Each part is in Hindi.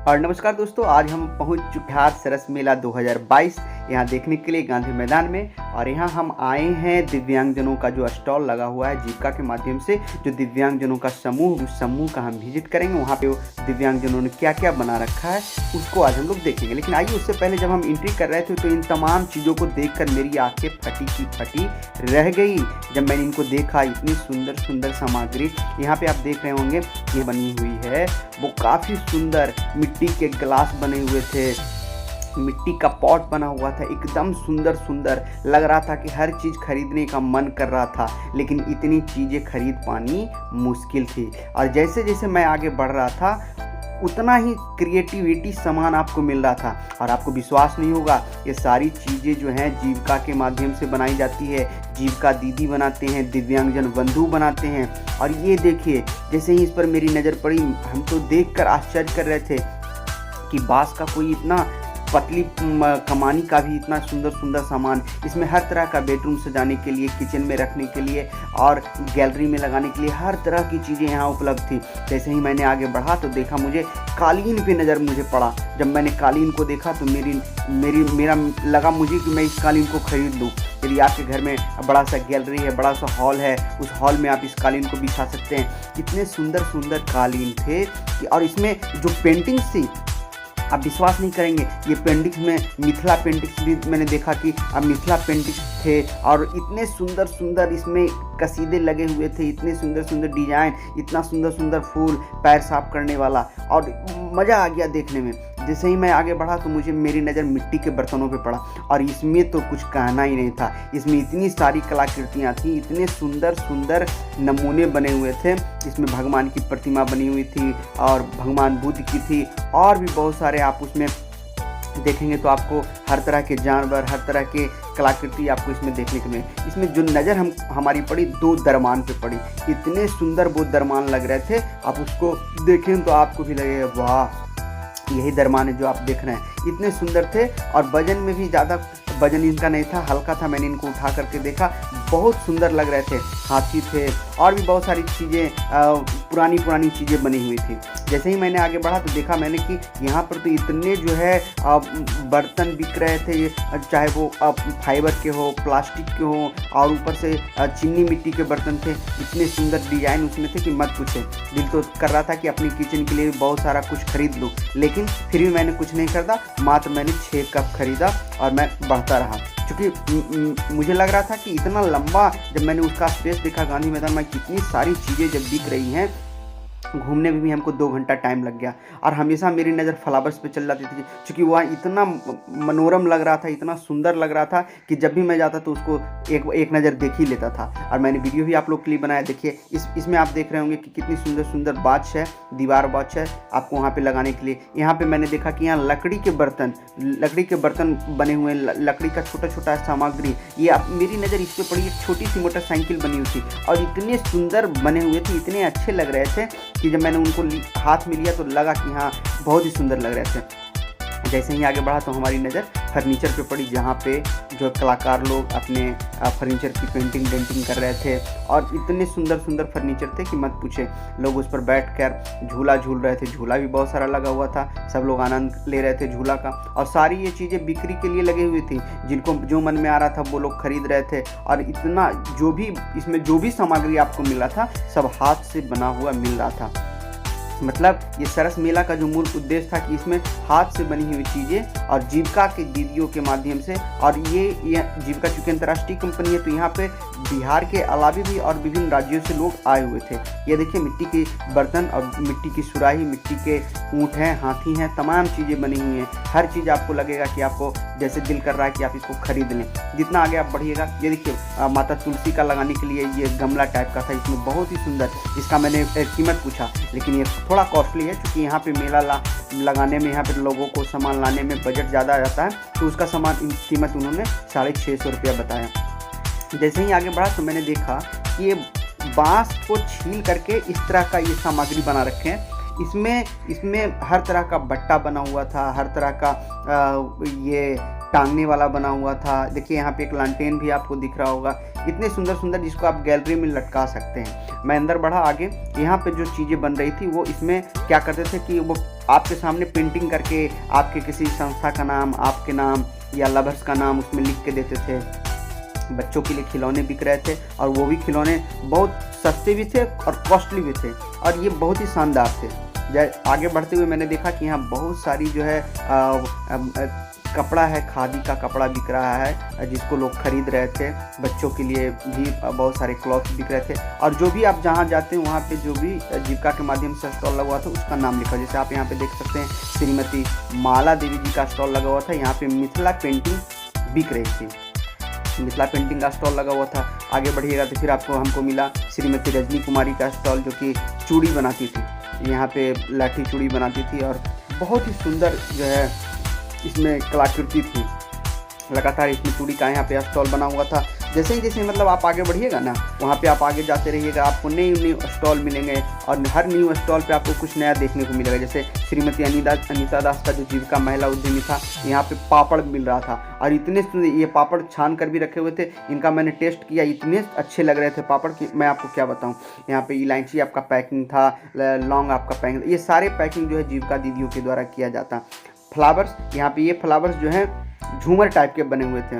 और नमस्कार दोस्तों, आज हम पहुंच चुके हैं सरस मेला 2022 यहाँ देखने के लिए गांधी मैदान में। और यहाँ हम आए हैं दिव्यांगजनों का जो स्टॉल लगा हुआ है जीविका के माध्यम से, जो दिव्यांगजनों का समूह, उस समूह का हम विजिट करेंगे। वहाँ पे दिव्यांगजनों ने क्या क्या बना रखा है उसको आज हम लोग देखेंगे। लेकिन आइए उससे पहले जब हम एंट्री कर रहे थे तो इन तमाम चीज़ों को देखकर मेरी आंखें फटी की फटी रह गई जब मैंने इनको देखा। इतनी सुंदर सुंदर सामग्री यहाँ पे आप देख रहे होंगे ये बनी हुई है, वो काफ़ी सुंदर मिट्टी के गिलास बने हुए थे, मिट्टी का पॉट बना हुआ था, एकदम सुंदर सुंदर लग रहा था कि हर चीज़ खरीदने का मन कर रहा था। लेकिन इतनी चीज़ें खरीद पानी मुश्किल थी। और जैसे जैसे मैं आगे बढ़ रहा था उतना ही क्रिएटिविटी सामान आपको मिल रहा था। और आपको विश्वास नहीं होगा, ये सारी चीज़ें जो हैं जीविका के माध्यम से बनाई जाती है। जीविका दीदी बनाते हैं, दिव्यांगजन बंधु बनाते हैं। और ये देखिए, जैसे ही इस पर मेरी नज़र पड़ी, हम तो देखकर आश्चर्य कर रहे थे कि बांस का कोई इतना पतली कमानी का भी इतना सुंदर सुंदर सामान। इसमें हर तरह का बेडरूम सजाने के लिए, किचन में रखने के लिए और गैलरी में लगाने के लिए हर तरह की चीज़ें यहाँ उपलब्ध थी। जैसे ही मैंने आगे बढ़ा तो देखा, मुझे कालीन पे नज़र मुझे पड़ा। जब मैंने कालीन को देखा तो मेरा लगा मुझे कि मैं इस कालीन को खरीद लूँ। यदि आपके घर में बड़ा सा गैलरी है, बड़ा सा हॉल है, उस हॉल में आप इस कालीन को बिछा सकते हैं। इतने सुंदर सुंदर कालीन थे और इसमें जो पेंटिंग्स थी आप विश्वास नहीं करेंगे। ये पेंटिंग्स में मिथिला पेंटिंग्स भी मैंने देखा कि अब मिथिला पेंटिंग्स थे। और इतने सुंदर सुंदर इसमें कसीदे लगे हुए थे, इतने सुंदर सुंदर डिजाइन, इतना सुंदर सुंदर फूल, पैर साफ करने वाला, और मज़ा आ गया देखने में। जैसे ही मैं आगे बढ़ा तो मेरी नज़र मिट्टी के बर्तनों पे पड़ा। और इसमें तो कुछ कहना ही नहीं था। इसमें इतनी सारी कलाकृतियाँ थी, इतने सुंदर सुंदर नमूने बने हुए थे। इसमें भगवान की प्रतिमा बनी हुई थी और भगवान बुद्ध की थी, और भी बहुत सारे आप उसमें देखेंगे तो आपको हर तरह के जानवर, हर तरह के कलाकृति आपको इसमें देखने को मिले। इसमें जो नज़र हमारी पड़ी, 2 दरमान पे पड़ी। इतने सुंदर वो दरमान लग रहे थे, आप उसको देखें तो आपको भी लगेगा वाह, यही दरमान है जो आप देख रहे हैं। इतने सुंदर थे और वजन में भी ज़्यादा वजन इनका नहीं था, हल्का था। मैंने इनको उठा करके देखा, बहुत सुंदर लग रहे थे। हाथी थे और भी बहुत सारी चीज़ें, पुरानी पुरानी चीज़ें बनी हुई थी। जैसे ही मैंने आगे बढ़ा तो देखा मैंने कि यहाँ पर तो इतने जो है बर्तन बिक रहे थे, चाहे वो फाइबर के हो, प्लास्टिक के हो, और ऊपर से चीनी मिट्टी के बर्तन थे। इतने सुंदर डिजाइन उसमें थे कि मत पूछे। दिल तो कर रहा था कि अपनी किचन के लिए बहुत सारा कुछ खरीद लूँ, लेकिन फिर भी मैंने कुछ नहीं खरीदा। मात्र मैंने 6 कप खरीदा और मैं बढ़ता रहा, क्योंकि मुझे लग रहा था कि इतना लंबा, जब मैंने उसका स्पेस देखा गांधी मैदान में, कितनी सारी चीज़ें जब दिख रही हैं, घूमने में भी हमको 2 घंटा टाइम लग गया। और हमेशा मेरी नज़र फ्लावर्स पे चल जाती थी, क्योंकि वहाँ इतना मनोरम लग रहा था, इतना सुंदर लग रहा था कि जब भी मैं जाता तो उसको एक नज़र देख ही लेता था। और मैंने वीडियो भी आप लोग के लिए बनाया। देखिए इसमें आप देख रहे होंगे कि कितनी सुंदर सुंदर बाच है, दीवार बाच है आपको वहाँ पर लगाने के लिए। यहाँ पर मैंने देखा कि यहाँ लकड़ी के बर्तन बने हुए हैं, लकड़ी का छोटा छोटा सामग्री। ये आप मेरी नज़र इस पर पड़ी, एक छोटी सी मोटरसाइकिल बनी हुई थी और इतने सुंदर बने हुए थे, इतने अच्छे लग रहे थे कि जब मैंने उनको हाथ में लिया तो लगा कि हाँ बहुत ही सुंदर लग रहे थे। जैसे ही आगे बढ़ा तो हमारी नज़र फर्नीचर पे पड़ी, जहाँ पे जो कलाकार लोग अपने फर्नीचर की पेंटिंग डेंटिंग कर रहे थे। और इतने सुंदर सुंदर फर्नीचर थे कि मत पूछे। लोग उस पर बैठकर झूला झूल रहे थे, झूला भी बहुत सारा लगा हुआ था, सब लोग आनंद ले रहे थे झूला का। और सारी ये चीज़ें बिक्री के लिए लगी हुई थी, जिनको जो मन में आ रहा था वो लोग खरीद रहे थे। और इतना जो भी इसमें जो भी सामग्री आपको मिल रहा था, सब हाथ से बना हुआ मिल रहा था। मतलब ये सरस मेला का जो मूल उद्देश्य था कि इसमें हाथ से बनी हुई चीज़ें और जीविका के दीदियों के माध्यम से। और ये जीविका चूँकि अंतर्राष्ट्रीय कंपनी है, तो यहाँ पे बिहार के अलावा भी और विभिन्न राज्यों से लोग आए हुए थे। ये देखिए मिट्टी के बर्तन और मिट्टी की सुराही, मिट्टी के ऊँट हैं, हाथी हैं, तमाम चीज़ें बनी हुई हैं। हर चीज़ आपको लगेगा कि आपको जैसे दिल कर रहा है कि आप इसको खरीद लें। जितना आगे आप बढ़िएगा, ये देखिए माता तुलसी का लगाने के लिए ये गमला टाइप का था, इसमें बहुत ही सुंदर। इसका मैंने कीमत पूछा, लेकिन ये थोड़ा कॉस्टली है, क्योंकि यहाँ पे मेला लगाने में, यहाँ पे लोगों को सामान लाने में बजट ज़्यादा आ जाता है, तो उसका कीमत उन्होंने 650 रुपया बताया। जैसे ही आगे बढ़ा तो मैंने देखा कि ये बांस को छील करके इस तरह का ये सामग्री बना रखे हैं। इसमें हर तरह का बट्टा बना हुआ था, हर तरह का ये टांगने वाला बना हुआ था। देखिए यहाँ पे एक लालटेन भी आपको दिख रहा होगा। इतने सुंदर सुंदर जिसको आप गैलरी में लटका सकते हैं। मैं अंदर बढ़ा आगे, यहाँ पे जो चीज़ें बन रही थी वो इसमें क्या करते थे कि वो आपके सामने पेंटिंग करके आपके किसी संस्था का नाम, आपके नाम या लवर्स का नाम उसमें लिख के देते थे। बच्चों के लिए खिलौने बिक रहे थे और वो भी खिलौने बहुत सस्ते भी थे और कॉस्टली भी थे और ये बहुत ही शानदार थे। आगे बढ़ते हुए मैंने देखा कि यहाँ बहुत सारी जो है कपड़ा है, खादी का कपड़ा बिक रहा है जिसको लोग खरीद रहे थे। बच्चों के लिए भी बहुत सारे क्लॉथ बिक रहे थे और जो भी आप जहाँ जाते हैं वहाँ पे जो भी जीविका के माध्यम से स्टॉल लगा हुआ था उसका नाम लिखा। जैसे आप यहाँ पे देख सकते हैं श्रीमती माला देवी जी का स्टॉल लगा हुआ था। यहाँ पे मिथिला पेंटिंग बिक रही थी, मिथिला पेंटिंग का स्टॉल लगा हुआ था। आगे बढ़िएगा तो फिर हमको मिला श्रीमती रजनी कुमारी का स्टॉल जो कि चूड़ी बनाती थी। यहाँ पे लाठी चूड़ी बनाती थी और बहुत ही सुंदर जो है इसमें कलाकृति थी। लगातार इसमें चूड़ी का यहाँ पे स्टॉल बना हुआ था। जैसे मतलब आप आगे बढ़िएगा ना, वहाँ पे आप आगे जाते रहिएगा, आपको नए स्टॉल मिलेंगे और हर न्यू स्टॉल पे आपको कुछ नया देखने को मिलेगा। जैसे श्रीमती अनीता दास का जो जीविका महिला उद्यमी था, यहाँ पे पापड़ मिल रहा था और इतने सुंदर ये पापड़ छान कर भी रखे हुए थे। इनका मैंने टेस्ट किया, इतने अच्छे लग रहे थे पापड़ की मैं आपको क्या बताऊँ। यहाँ पे इलायची आपका पैकिंग था, लौंग आपका पैकिंग, ये सारे पैकिंग जो है जीविका दीदियों के द्वारा किया जाता। फ्लावर्स, यहाँ पे ये फ्लावर्स जो हैं झूमर टाइप के बने हुए थे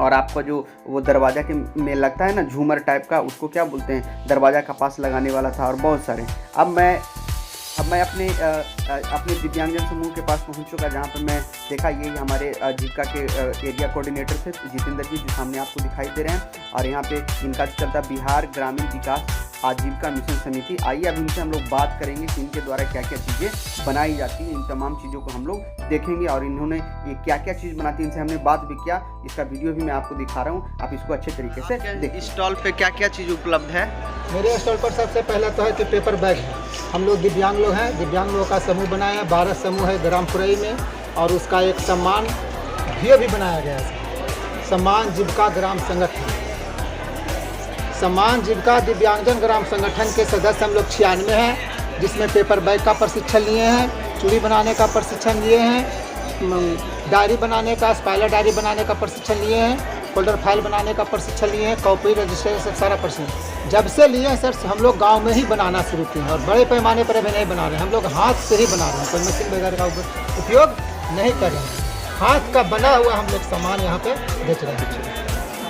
और आपका जो वो दरवाज़ा के में लगता है ना झूमर टाइप का, उसको क्या बोलते हैं, दरवाज़ा का पास लगाने वाला था और बहुत सारे। अब मैं अपने दिव्यांगजन समूह के पास पहुंच चुका, जहां पर मैं देखा ये हमारे जीविका के एरिया कोऑर्डिनेटर थे जितेंद्र जी, जो सामने आपको दिखाई दे रहे हैं। और यहाँ पे इनका चलता बिहार ग्रामीण विकास आजीविका मिशन समिति। आइए अब इनसे हम लोग बात करेंगे कि इनके द्वारा क्या क्या चीज़ें बनाई जाती हैं। इन तमाम चीज़ों को हम लोग देखेंगे और इन्होंने ये क्या क्या चीज़ बनाती है इनसे हमने बात भी किया। इसका वीडियो भी मैं आपको दिखा रहा हूँ, आप इसको अच्छे तरीके से देखिए। इस स्टॉल पे क्या क्या चीज़ उपलब्ध है? मेरे स्टॉल पर सबसे पहला तो है कि पेपर बैग है। हम लोग दिव्यांग लोग हैं, दिव्यांग लोगों का समूह बनाया है, 12 समूह है ग्रामपुरई में और उसका एक सम्मान भी बनाया गया है। सम्मान जीविका ग्राम संगठन, सम्मान जीविका दिव्यांगजन ग्राम संगठन के सदस्य हम लोग 96 हैं, जिसमें पेपर बैग का प्रशिक्षण लिए हैं, चूड़ी बनाने का प्रशिक्षण लिए हैं, डायरी बनाने का, स्पाइलर डायरी बनाने का प्रशिक्षण लिए हैं, फोल्डर फाइल बनाने का प्रशिक्षण लिए हैं, कॉपी रजिस्ट्रेशन सारा प्रशिक्षण जब से लिए हैं सर हम लोग गांव में ही बनाना शुरू किए हैं और बड़े पैमाने पर अभी नहीं बना रहे हैं। हम लोग हाथ से ही बना रहे हैं, कोई मशीन वगैरह का उपयोग नहीं कर रहे हैं। हाथ का बना हुआ हम लोग सामान यहाँ पे बेच रहे हैं।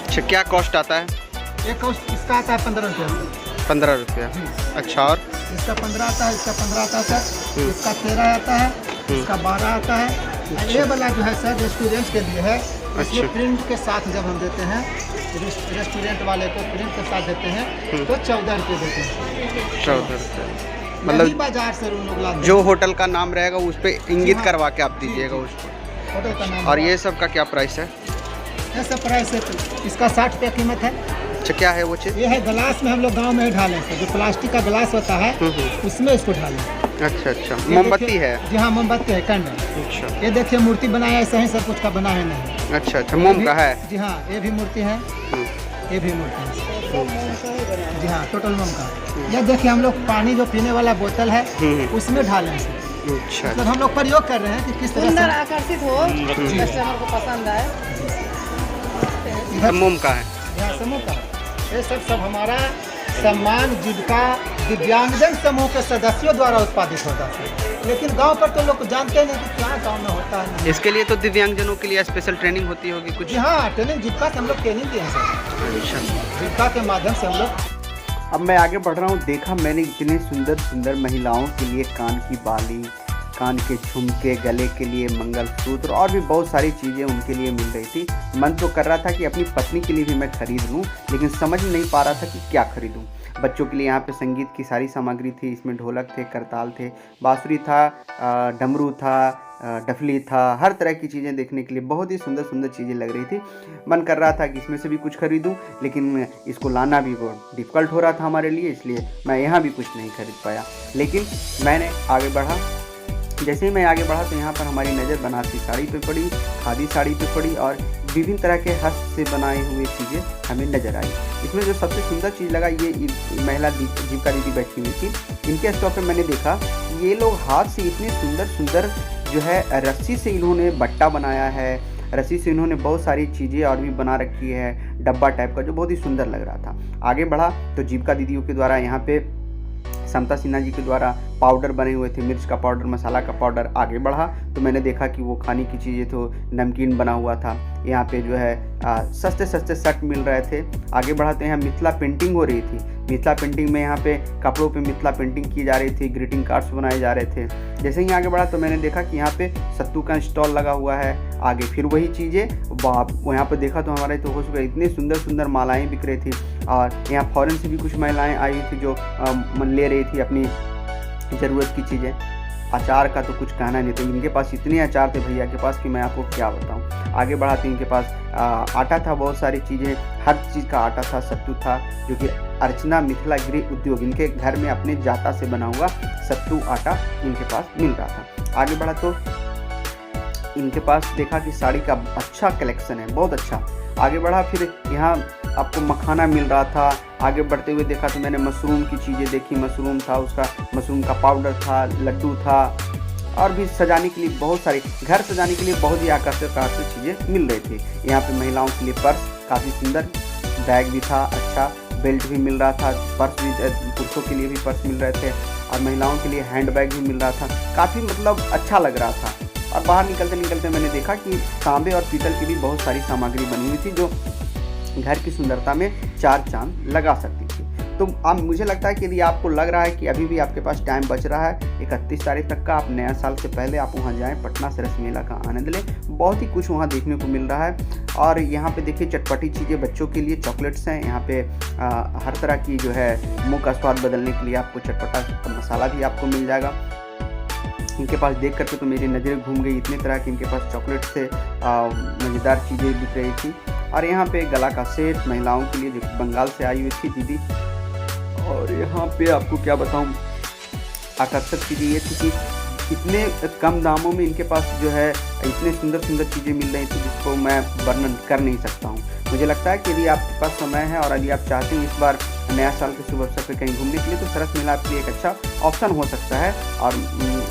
अच्छा, क्या कॉस्ट आता है? एक कॉस्ट इसका आता है 15 रुपये। 15 रुपया? अच्छा, और इसका 15 आता है, इसका 15 आता है सर, इसका 13 आता है, इसका 12 आता है। ये वाला जो है सर रेस्टोरेंट के लिए है। इसमें प्रिंट के साथ जब हम देते हैं रेस्टोरेंट वाले को प्रिंट के साथ देते हैं तो 14 रुपये देते हैं। 14 रुपये मतलब बाजार से लोग लाते जो होटल का नाम रहेगा उस पर इंगित करवा के आप दीजिएगा उसको, होटल का नाम। और ये सब का क्या प्राइस है? ये सब प्राइस है, इसका 60 रुपये कीमत है। अच्छा, क्या है वो चीज़? ये है गिलास में हम लोग गांव में ही ढालें, जो प्लास्टिक का गिलास होता है उसमें इसको ढालें। अच्छा, मोमबत्ती है? जी हाँ, मोमबत्ती है, कैंडल। अच्छा, ये देखिए मूर्ति बनाया ऐसा ही सब कुछ का बना है नहीं। अच्छा, मोम का है? जी हाँ, ये भी मूर्ति है, ये भी मूर्ति है। जी हाँ, टोटल मोम का। ये देखिए हम लोग पानी जो पीने वाला बोतल है उसमें ढालें। अच्छा, मतलब हम लोग प्रयोग कर रहे हैं कि किस तरह से आकर्षित हो, कस्टमर को पसंद आए। इधर मोम का है, यहाँ समूह का। ये सब हमारा सम्मान जीविका दिव्यांगजन समूह के सदस्यों द्वारा उत्पादित होता है, लेकिन गांव पर तो लोग जानते नहीं कि क्या गांव में होता है। इसके लिए तो दिव्यांगजनों के लिए स्पेशल ट्रेनिंग होती होगी कुछ? जी हाँ, ट्रेनिंग जीविका से हम लोग ट्रेनिंग दिए हैं सर। अच्छा, जीविका के माध्यम से हम लोग। अब मैं आगे बढ़ रहा हूँ। देखा मैंने इतने सुंदर सुंदर महिलाओं के लिए कान की बाली, कान के झुमके, गले के लिए मंगलसूत्र और भी बहुत सारी चीज़ें उनके लिए मिल रही थी। मन तो कर रहा था कि अपनी पत्नी के लिए भी मैं खरीद लूँ, लेकिन समझ नहीं पा रहा था कि क्या खरीदूँ। बच्चों के लिए यहाँ पे संगीत की सारी सामग्री थी, इसमें ढोलक थे, करताल थे, बांसुरी था, डमरू था, डफली था, हर तरह की चीज़ें देखने के लिए बहुत ही सुंदर सुंदर चीज़ें लग रही थी। मन कर रहा था कि इसमें से भी कुछ खरीदूं, लेकिन इसको लाना भी बहुत डिफ़िकल्ट हो रहा था हमारे लिए, इसलिए मैं यहाँ भी कुछ नहीं खरीद पाया। लेकिन मैंने आगे बढ़ा। जैसे ही मैं आगे बढ़ा तो यहाँ पर हमारी नज़र बनारसी साड़ी पे पड़ी, खादी साड़ी पे पड़ी और विभिन्न तरह के हस्त से बनाए हुए चीज़ें हमें नज़र आई। इसमें जो सबसे सुंदर चीज़ लगा, ये महिला जीविका दीदी बैठी हुई थी। इनके स्टॉल पे मैंने देखा ये लोग हाथ से इतने सुंदर सुंदर जो है रस्सी से इन्होंने बट्टा बनाया है, रस्सी से इन्होंने बहुत सारी चीज़ें और भी बना रखी है, डब्बा टाइप का, जो बहुत ही सुंदर लग रहा था। आगे बढ़ा तो जीविका दीदियों के द्वारा यहाँ पे समता सिन्हा जी के द्वारा पाउडर बने हुए थे, मिर्च का पाउडर, मसाला का पाउडर। आगे बढ़ा तो मैंने देखा कि वो खाने की चीज़ें तो नमकीन बना हुआ था। यहाँ पे जो है सस्ते सस्ते शर्ट मिल रहे थे। आगे बढ़ा तो यहाँ मिथिला पेंटिंग हो रही थी। मिथिला पेंटिंग में यहाँ पे कपड़ों पे मिथिला पेंटिंग की जा रही थी, ग्रीटिंग कार्ड्स बनाए जा रहे थे। जैसे ही आगे बढ़ा तो मैंने देखा कि यहाँ पे सत्तू का स्टॉल लगा हुआ है। आगे फिर वही चीज़ें, यहाँ पे देखा तो हमारे तो हो चुका, इतनी सुंदर सुंदर मालाएँ बिक रही थी। और यहाँ फॉरेन से भी कुछ महिलाएँ आई थी जो ले रही थी अपनी ज़रूरत की चीज़ें। अचार का तो कुछ कहना नहीं, तो इनके पास इतने अचार थे भैया के पास कि मैं आपको क्या बताऊं। आगे बढ़ा तो इनके पास आटा था, बहुत सारी चीज़ें, हर चीज़ का आटा था, सत्तू था, जो कि अर्चना मिथिला गृह उद्योग, इनके घर में अपने जाता से बना हुआ सत्तू आटा इनके पास मिल रहा था। आगे बढ़ा तो इनके पास देखा कि साड़ी का अच्छा कलेक्शन है, बहुत अच्छा। आगे बढ़ा फिर यहाँ आपको मखाना मिल रहा था। आगे बढ़ते हुए देखा तो मैंने मशरूम की चीज़ें देखी, मशरूम था, उसका मशरूम का पाउडर था, लड्डू था, और भी सजाने के लिए बहुत सारी, घर सजाने के लिए बहुत ही आकर्षक चीज़ें मिल रही थी। यहाँ पे महिलाओं के लिए पर्स काफ़ी सुंदर, बैग भी था अच्छा, बेल्ट भी मिल रहा था, पर्स भी, पुरुषों के लिए भी पर्स मिल रहे थे, और महिलाओं के लिए हैंड बैग भी मिल रहा था। काफ़ी मतलब अच्छा लग रहा था। और बाहर निकलते निकलते मैंने देखा कि तांबे और पीतल की भी बहुत सारी सामग्री बनी हुई थी, जो घर की सुंदरता में चार चांद लगा सकती थी। तो अब मुझे लगता है कि यदि आपको लग रहा है कि अभी भी आपके पास टाइम बच रहा है 31 तारीख तक का, आप नया साल से पहले आप वहां जाएं, पटना सरस मेला का आनंद लें। बहुत ही कुछ वहां देखने को मिल रहा है। और यहाँ पे देखिए चटपटी चीज़ें, बच्चों के लिए चॉकलेट्स हैं। यहाँ पे हर तरह की जो है मुँह का स्वाद बदलने के लिए आपको चटपटा मसाला भी आपको मिल जाएगा। इनके पास देख करके तो मेरी नज़रें घूम गई, इतने तरह के इनके पास चॉकलेट से मज़ेदार चीज़ें बिक रही थी। और यहाँ पे गला का सेट महिलाओं के लिए, जो बंगाल से आई हुई थी दीदी। और यहाँ पे आपको क्या बताऊँ, आकर्षक चीज़ें ये थी कि इतने कम दामों में इनके पास जो है इतने सुंदर सुंदर चीज़ें मिल रही थी, जिसको मैं वर्णन कर नहीं सकता हूँ। मुझे लगता है कि यदि आपके पास समय है और यदि आप चाहते हैं इस बार नया साल के शुभ अवसर पर कहीं घूमने के लिए, तो सरस मेला आपके लिए एक अच्छा ऑप्शन हो सकता है। और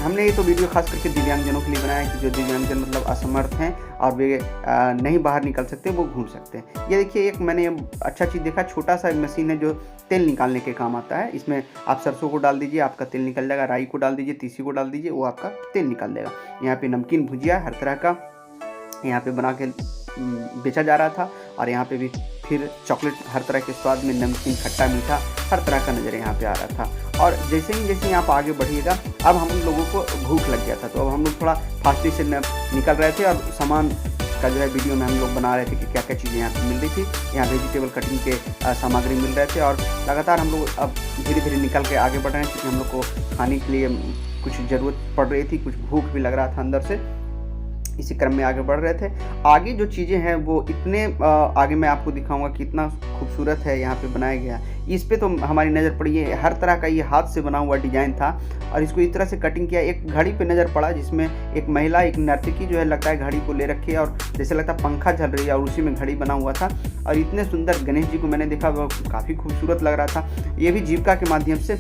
हमने ये तो वीडियो खास करके दिव्यांगजनों के लिए बनाया है कि जो दिव्यांगजन मतलब असमर्थ हैं और वे नहीं बाहर निकल सकते, वो घूम सकते हैं। ये देखिए, एक मैंने अच्छा चीज़ देखा, छोटा सा मशीन है जो तेल निकालने के काम आता है। इसमें आप सरसों को डाल दीजिए, आपका तेल निकल जाएगा, राई को डाल दीजिए, तीसी को डाल दीजिए, वो आपका तेल निकाल देगा। यहाँ पे नमकीन भुजिया हर तरह का यहाँ पे बना के बेचा जा रहा था। और यहाँ पे भी फिर चॉकलेट हर तरह के स्वाद में, नमकीन, खट्टा, मीठा, हर तरह का नज़र यहाँ पे आ रहा था। और जैसे ही आप आगे बढ़िएगा, अब हम लोगों को भूख लग गया था, तो अब हम लोग थोड़ा फास्टी से निकल रहे थे। और सामान का जो है वीडियो में हम लोग बना रहे थे कि क्या क्या चीज़ें यहाँ पे मिल रही थी। यहाँ वेजिटेबल कटिंग के सामग्री मिल रहे थे। और लगातार हम लोग अब धीरे धीरे निकल के आगे बढ़ रहे हैं, क्योंकि हम लोग को खाने के लिए कुछ ज़रूरत पड़ रही थी, कुछ भूख भी लग रहा था अंदर से। इसी क्रम में आगे बढ़ रहे थे। आगे जो चीज़ें हैं वो इतने आगे मैं आपको दिखाऊंगा कि इतना खूबसूरत है यहाँ पे बनाया गया। इस पे तो हमारी नज़र पड़ी है, हर तरह का ये हाथ से बना हुआ डिज़ाइन था और इसको इस तरह से कटिंग किया। एक घड़ी पे नज़र पड़ा जिसमें एक महिला, एक नर्तकी जो है लगता है घड़ी को ले रखी है और जैसे लगता है पंखा चल रही है और उसी में घड़ी बना हुआ था। और इतने सुंदर गणेश जी को मैंने देखा, वो काफ़ी खूबसूरत लग रहा था। ये भी जीविका के माध्यम से,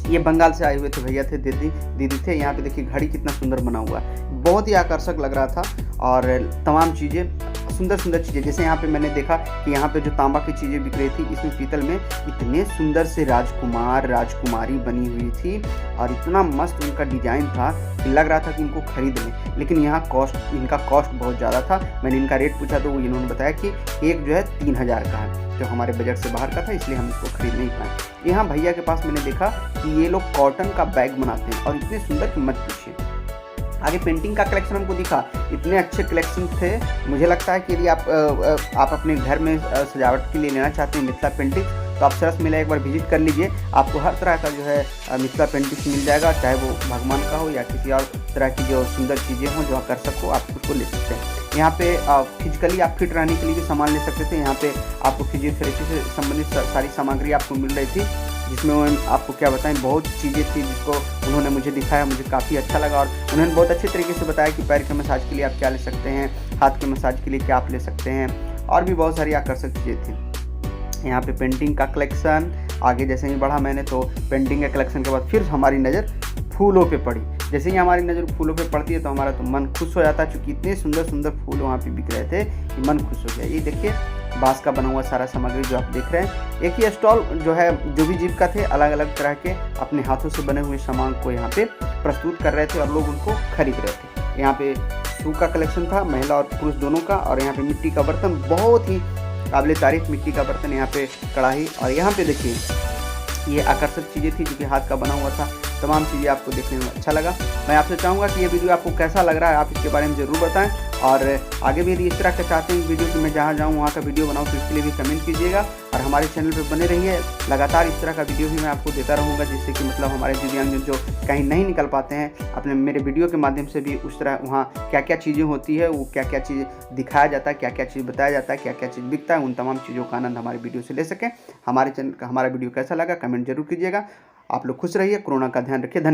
ये बंगाल से आए हुए थे भैया थे, दीदी थे। यहाँ पे देखिए घड़ी कितना सुंदर बना हुआ है, बहुत ही आकर्षक लग रहा था। और तमाम चीज़ें, सुंदर सुंदर चीज़ें, जैसे यहाँ पे मैंने देखा कि यहाँ पे जो तांबा की चीज़ें बिक रही थी, इसमें पीतल में इतने सुंदर से राजकुमार राजकुमारी बनी हुई थी और इतना मस्त उनका डिज़ाइन था कि लग रहा था कि इनको खरीद लें। लेकिन यहाँ इनका कॉस्ट बहुत ज़्यादा था। मैंने इनका रेट पूछा तो इन्होंने बताया कि एक जो है 3000 का है, जो हमारे बजट से बाहर का था, इसलिए हम इसको खरीद नहीं पाए। यहाँ भैया के पास मैंने देखा कि ये लोग कॉटन का बैग बनाते हैं और इतने सुंदर कि मत पूछिए। आगे पेंटिंग का कलेक्शन हमको दिखा, इतने अच्छे कलेक्शन थे। मुझे लगता है कि यदि आप अपने घर में सजावट के लिए लेना चाहते हैं मिथिला पेंटिंग, तो आप सरस मेला एक बार विजिट कर लीजिए। आपको हर तरह का जो है मिथिला पेंटिंग मिल जाएगा, चाहे वो भगवान का हो या किसी और तरह की जो सुंदर चीज़ें हों, जो आकर्षक हो, आप उसको ले सकते हैं। यहाँ पे फिजिकली आप फिट रहने के लिए भी सामान ले सकते थे। यहाँ पे आपको फिजियोथेरेपी से संबंधित सारी सामग्री आपको मिल रही थी, जिसमें आपको क्या बताएं, बहुत चीज़ें थी जिसको उन्होंने मुझे दिखाया, मुझे काफ़ी अच्छा लगा। और उन्होंने बहुत अच्छे तरीके से बताया कि पैर के मसाज के लिए आप क्या ले सकते हैं, हाथ के मसाज के लिए क्या आप ले सकते हैं, और भी बहुत सारी आकर्षक चीज़ें थी। यहाँ पे पेंटिंग का कलेक्शन, आगे जैसे ही बढ़ा मैंने तो पेंटिंग के कलेक्शन के बाद फिर हमारी नज़र फूलों पे पड़ी। जैसे ही हमारी नज़र फूलों पे पड़ती है तो हमारा तो मन खुश हो जाता है, क्योंकि इतने सुंदर सुंदर फूल वहाँ पे बिक रहे थे कि मन खुश हो गया। ये देखिए बांस का बना हुआ सारा सामग्री जो आप देख रहे हैं। एक ही स्टॉल जो है, जो भी जीविका थे अलग अलग तरह के अपने हाथों से बने हुए सामान को यहाँ पे प्रस्तुत कर रहे थे और लोग उनको खरीद रहे थे। यहाँ पे शू का कलेक्शन था, महिला और पुरुष दोनों का, और यहाँ पे मिट्टी का बर्तन, बहुत ही काबिल तारीफ मिट्टी का बर्तन, यहाँ पे कढ़ाई, और यहाँ पे देखिए ये आकर्षक चीज़ें थी जो कि हाथ का बना हुआ था। तमाम चीज़ें आपको देखने में अच्छा लगा। मैं आपसे चाहूँगा कि ये वीडियो आपको कैसा लग रहा है, आप इसके बारे में ज़रूर बताएं, और आगे भी यदि इस तरह का चाहते हैं वीडियो कि मैं जहाँ जाऊँ वहाँ का वीडियो बनाऊँ तो इसके लिए भी कमेंट कीजिएगा, और हमारे चैनल पर बने रहिए। लगातार इस तरह का वीडियो भी मैं आपको देता रहूँगा, जिससे कि मतलब हमारे दिव्यांगजन जो कहीं नहीं निकल पाते हैं, अपने मेरे वीडियो के माध्यम से भी उस तरह वहाँ क्या क्या चीज़ें होती है, वो क्या क्या चीज़ दिखाया जाता है, क्या क्या चीज़ बताया जाता है, क्या क्या चीज़ बिकता है, उन तमाम चीज़ों का आनंद हमारे वीडियो से ले सकें। हमारे चैनल का हमारा वीडियो कैसा लगा कमेंट जरूर कीजिएगा। आप लोग खुश रहिए, कोरोना का ध्यान रखिए। धन्यवाद।